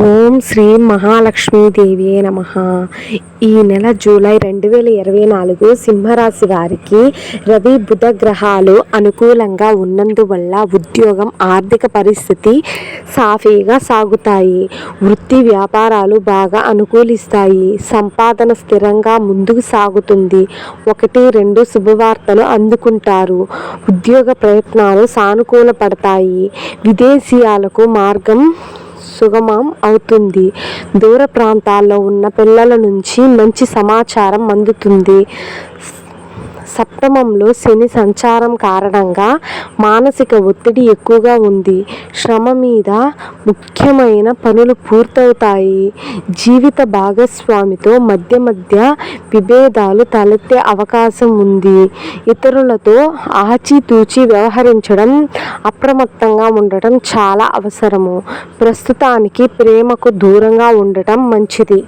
ఓం శ్రీ మహాలక్ష్మీదేవియే నమః. ఈ నెల జూలై 2024 సింహరాశి వారికి రవి బుధ గ్రహాలు అనుకూలంగా ఉన్నందువల్ల ఉద్యోగం ఆర్థిక పరిస్థితి సాఫీగా సాగుతాయి. వృత్తి వ్యాపారాలు బాగా అనుకూలిస్తాయి. సంపాదన స్థిరంగా ముందుకు సాగుతుంది. 1-2 శుభవార్తలు అందుకుంటారు. ఉద్యోగ ప్రయత్నాలు సానుకూల పడతాయి. విదేశీయాలకు మార్గం సుగమం అవుతుంది. దూర ప్రాంతాల్లో ఉన్న పిల్లల నుంచి మంచి సమాచారం అందుతుంది. సప్తమంలో శని సంచారం కారణంగా మానసిక ఒత్తిడి ఎక్కువగా ఉంది. శ్రమ మీద ముఖ్యమైన పనులు పూర్తవుతాయి. జీవిత భాగస్వామితో మధ్య మధ్య విభేదాలు తలెత్తే అవకాశం ఉంది. ఇతరులతో ఆచితూచి వ్యవహరించడం, అప్రమత్తంగా ఉండటం చాలా అవసరము. ప్రస్తుతానికి ప్రేమకు దూరంగా ఉండటం మంచిది.